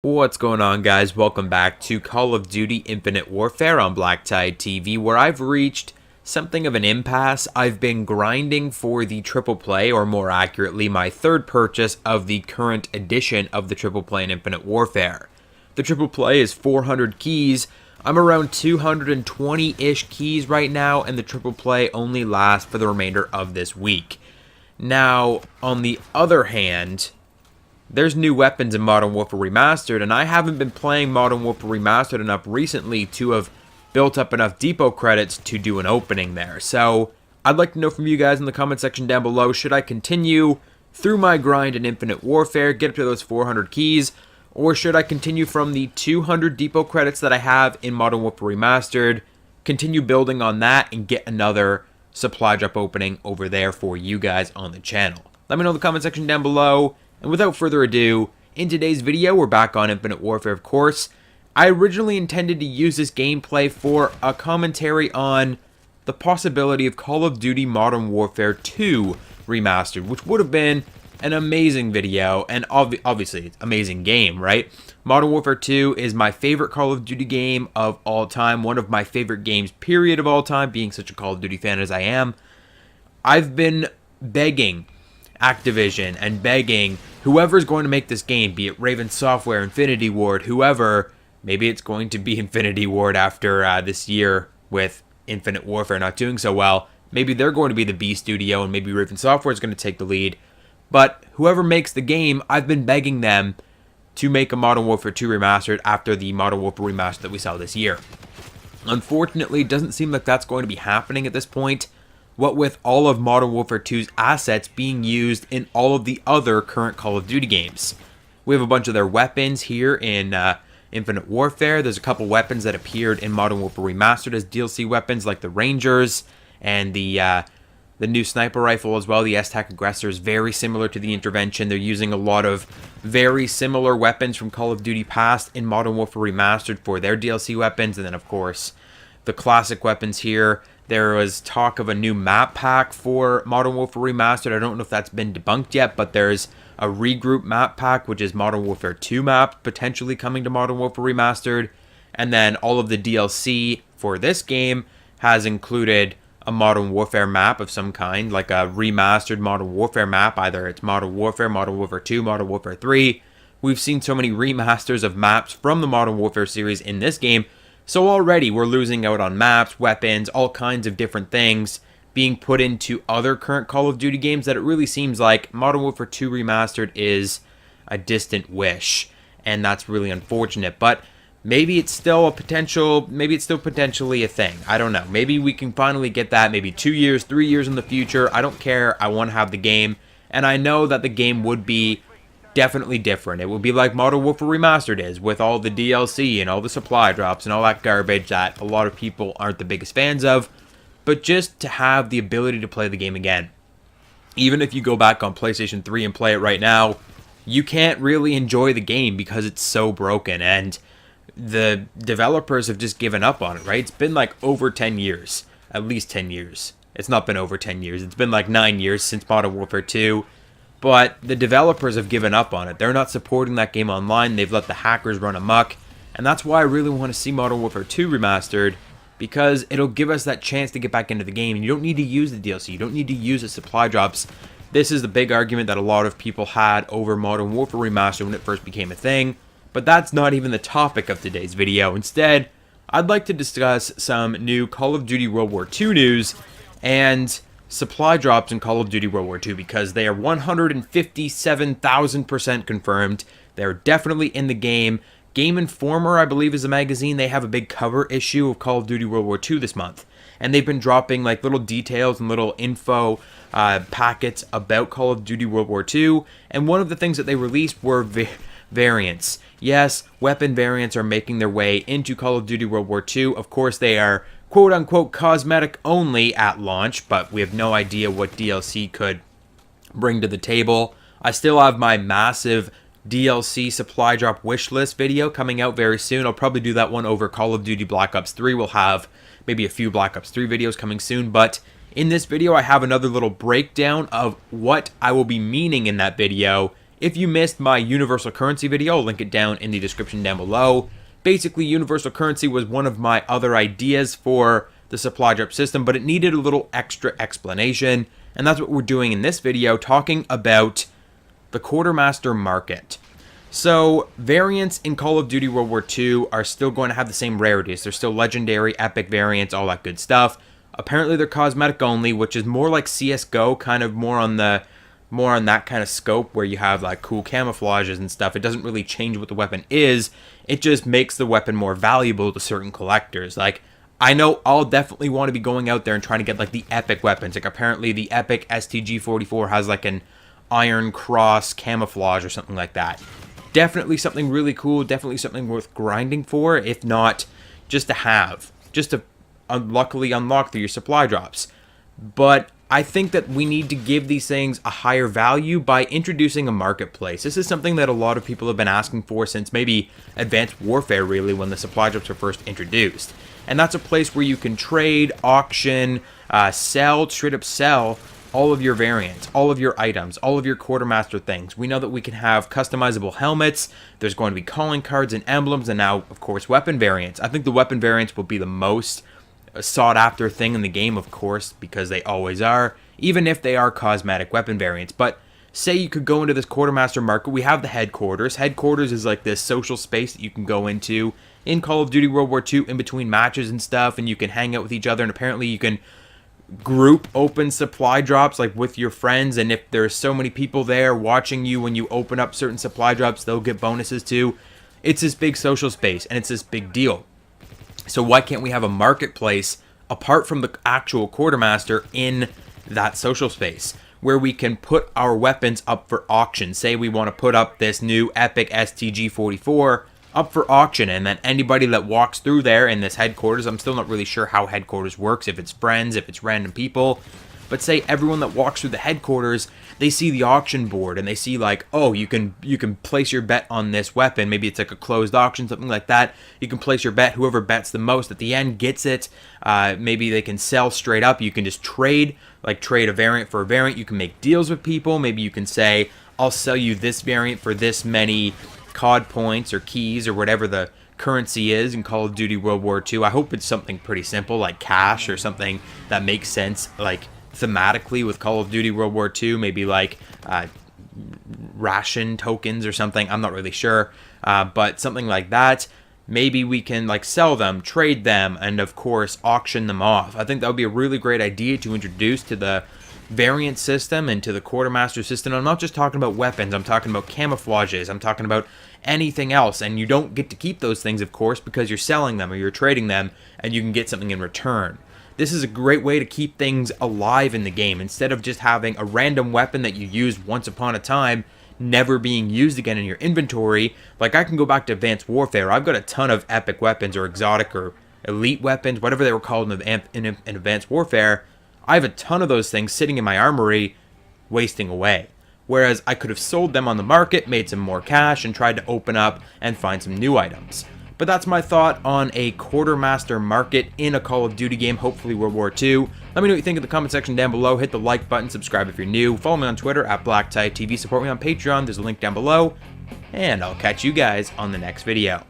What's going on, guys? Welcome back to Call of Duty Infinite Warfare on BlackTideTV, where I've reached something of an impasse. I've been grinding for the triple play, or more accurately, my third purchase of the current edition of the triple play in Infinite Warfare. The triple play is 400 keys. I'm around 220-ish keys right now, and the triple play only lasts for the remainder of this week. Now, on the other hand, there's new weapons in Modern Warfare Remastered, and I haven't been playing Modern Warfare Remastered enough recently to have built up enough depot credits to do an opening there. So, I'd like to know from you guys in the comment section down below, should I continue through my grind in Infinite Warfare, get up to those 400 keys, or should I continue from the 200 depot credits that I have in Modern Warfare Remastered, continue building on that, and get another supply drop opening over there for you guys on the channel? Let me know in the comment section down below. And without further ado, in today's video, we're back on Infinite Warfare, of course. I originally intended to use this gameplay for a commentary on the possibility of Call of Duty Modern Warfare 2 Remastered, which would have been an amazing video, and obviously, it's an amazing game, right? Modern Warfare 2 is my favorite Call of Duty game of all time, one of my favorite games, period, of all time, being such a Call of Duty fan as I am. I've been begging Activision and begging whoever's going to make this game, be it Raven Software, Infinity Ward, whoever, maybe it's going to be Infinity Ward after this year with Infinite Warfare not doing so well. Maybe they're going to be the B studio and maybe Raven Software is going to take the lead. But whoever makes the game, I've been begging them to make a Modern Warfare 2 Remastered after the Modern Warfare Remastered that we saw this year. Unfortunately, it doesn't seem like that's going to be happening at this point. What with all of Modern Warfare 2's assets being used in all of the other current Call of Duty games. We have a bunch of their weapons here in Infinite Warfare. There's a couple weapons that appeared in Modern Warfare Remastered as DLC weapons, like the Rangers and the new sniper rifle as well. The S-TAC Aggressor is very similar to the Intervention. They're using a lot of very similar weapons from Call of Duty past in Modern Warfare Remastered for their DLC weapons. And then, of course, the classic weapons here. There was talk of a new map pack for Modern Warfare Remastered. I don't know if that's been debunked yet, but there's a regroup map pack, which is Modern Warfare 2 map, potentially coming to Modern Warfare Remastered. And then all of the DLC for this game has included a Modern Warfare map of some kind, like a remastered Modern Warfare map. Either it's Modern Warfare 2, Modern Warfare 3. We've seen so many remasters of maps from the Modern Warfare series in this game. So already we're losing out on maps, weapons, all kinds of different things being put into other current Call of Duty games that it really seems like Modern Warfare 2 Remastered is a distant wish. And that's really unfortunate. But maybe it's still a potential, maybe it's still potentially a thing. I don't know. Maybe we can finally get that maybe 2 years, 3 years in the future. I don't care. I want to have the game. And I know that the game would be definitely different. It would be like Modern Warfare Remastered is, with all the DLC and all the supply drops and all that garbage that a lot of people aren't the biggest fans of, but just to have the ability to play the game again. Even if you go back on PlayStation 3 and play it right now, you can't really enjoy the game because it's so broken, and the developers have just given up on it, right? It's been like over 10 years, at least 10 years. It's not been over 10 years. It's been like 9 years since Modern Warfare 2. But the developers have given up on it. They're not supporting that game online. They've let the hackers run amok. And that's why I really want to see Modern Warfare 2 Remastered, because it'll give us that chance to get back into the game. And you don't need to use the DLC. You don't need to use the supply drops. This is the big argument that a lot of people had over Modern Warfare Remastered when it first became a thing. But that's not even the topic of today's video. Instead, I'd like to discuss some new Call of Duty World War II news and supply drops in Call of Duty World War II, because they are 157,000% confirmed. They're definitely in the game. Game Informer, I believe, is a magazine. They have a big cover issue of Call of Duty World War II this month. And they've been dropping like little details and little info packets about Call of Duty World War II. And one of the things that they released were variants. Yes, weapon variants are making their way into Call of Duty World War II. Of course, they are quote-unquote cosmetic only at launch, but we have no idea what DLC could bring to the table. I still have my massive DLC supply drop wish list video coming out very soon. I'll probably do that one over Call of Duty Black Ops 3. We'll have maybe a few Black Ops 3 videos coming soon, but in this video I have another little breakdown of what I will be meaning in that video If you missed my universal currency video, I'll link it down in the description down below. Basically, universal currency was one of my other ideas for the supply drop system, but it needed a little extra explanation, and that's what we're doing in this video, talking about the Quartermaster market. So, variants in Call of Duty World War II are still going to have the same rarities. They're still legendary, epic variants, all that good stuff. Apparently, they're cosmetic only, which is more like CS:GO, kind of more on that kind of scope where you have like cool camouflages and stuff. It doesn't really change what the weapon is. It just makes the weapon more valuable to certain collectors. Like, I know I'll definitely want to be going out there and trying to get like the epic weapons. Like, apparently the epic STG-44 has like an Iron Cross camouflage or something like that. Definitely something really cool, definitely something worth grinding for, if not just to have, just to luckily unlock through your supply drops. But I think that we need to give these things a higher value by introducing a marketplace. This is something that a lot of people have been asking for since maybe Advanced Warfare, really, when the supply drops were first introduced. And that's a place where you can trade, auction, sell, straight up sell all of your variants, all of your items, all of your Quartermaster things. We know that we can have customizable helmets, there's going to be calling cards and emblems, and now, of course, weapon variants. I think the weapon variants will be the most sought after thing in the game, of course, because they always are, even if they are cosmetic weapon variants. But say you could go into this Quartermaster market. We have the headquarters. Headquarters is like this social space that you can go into in Call of Duty World War II in between matches and stuff, and you can hang out with each other, and apparently you can group open supply drops like with your friends, and if there's so many people there watching you when you open up certain supply drops, they'll get bonuses too. It's this big social space, and it's this big deal. So why can't we have a marketplace apart from the actual Quartermaster in that social space where we can put our weapons up for auction? Say we want to put up this new epic STG-44 up for auction, and then anybody that walks through there in this headquarters, I'm still not really sure how headquarters works, if it's friends, if it's random people, but say everyone that walks through the headquarters, they see the auction board and they see like, oh, you can place your bet on this weapon. Maybe it's like a closed auction, something like that. You can place your bet. Whoever bets the most at the end gets it. Maybe they can sell straight up. You can just trade, like trade a variant for a variant. You can make deals with people. Maybe you can say, I'll sell you this variant for this many CoD points or keys or whatever the currency is in Call of Duty World War II. I hope it's something pretty simple like cash or something that makes sense like thematically with Call of Duty World War II. Maybe like ration tokens or something. I'm not really sure, but something like that. Maybe we can like sell them, trade them, and of course auction them off. I think that would be a really great idea to introduce to the variant system and to the Quartermaster system. I'm not just talking about weapons, I'm talking about camouflages, I'm talking about anything else, and you don't get to keep those things, of course, because you're selling them or you're trading them and you can get something in return. This is a great way to keep things alive in the game instead of just having a random weapon that you used once upon a time never being used again in your inventory. Like, I can go back to Advanced Warfare. I've got a ton of epic weapons or exotic or elite weapons, whatever they were called in Advanced Warfare. I have a ton of those things sitting in my armory, wasting away. Whereas I could have sold them on the market, made some more cash, and tried to open up and find some new items. But that's my thought on a Quartermaster market in a Call of Duty game, hopefully World War II. Let me know what you think in the comment section down below. Hit the like button, subscribe if you're new. Follow me on Twitter at BlackTideTV. Support me on Patreon. There's a link down below. And I'll catch you guys on the next video.